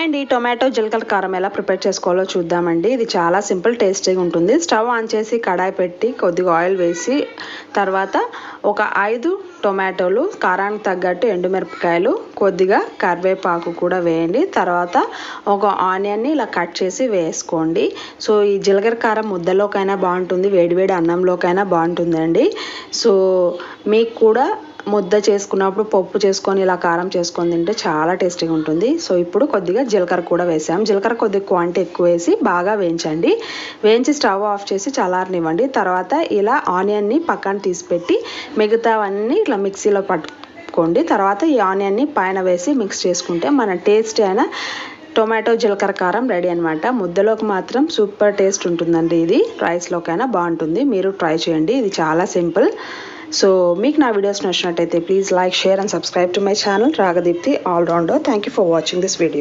అండి, టొమాటో జీలకర్ర కారం ఎలా ప్రిపేర్ చేసుకోవాలో చూద్దామండి. ఇది చాలా సింపుల్, టేస్టీగా ఉంటుంది. స్టవ్ ఆన్ చేసి కడాయి పెట్టి కొద్దిగా ఆయిల్ వేసి తర్వాత ఒక 5 టొమాటోలు, కారానికి తగ్గట్టు ఎండుమిరపకాయలు, కొద్దిగా కరివేపాకు కూడా వేయండి. తర్వాత ఒక ఆనియన్ని ఇలా కట్ చేసి వేసుకోండి. సో ఈ జీలకర్ర కారం ముద్దలోకైనా బాగుంటుంది, వేడివేడి అన్నంలోకైనా బాగుంటుందండి. సో మీకు కూడా ముద్ద చేసుకున్నప్పుడు పప్పు చేసుకొని ఇలా కారం చేసుకొని తింటే చాలా టేస్టీగా ఉంటుంది. సో ఇప్పుడు కొద్దిగా జీలకర్ర కూడా వేసాం. జీలకర్ర కొద్దిగా క్వాంటిటీ ఎక్కువ వేసి బాగా వేయించండి. వేయించి స్టవ్ ఆఫ్ చేసి చల్లారనివ్వండి. తర్వాత ఇలా ఆనియన్ని పక్కన తీసిపెట్టి మిగతావన్నీ ఇట్లా మిక్సీలో పట్టుకోండి. తర్వాత ఈ ఆనియన్ని పైన వేసి మిక్స్ చేసుకుంటే మన టేస్టీ అయిన టొమాటో జీలకర్ర కారం రెడీ అనమాట. ముద్దలోకి మాత్రం సూపర్ టేస్ట్ ఉంటుందండి. ఇది రైస్లోకైనా బాగుంటుంది. మీరు ట్రై చేయండి. ఇది చాలా సింపుల్. సో మీకు నా వీడియోస్ నచ్చినట్టయితే please like, share and subscribe to my channel Ragadeepti allrounder. Thank you for watching this video.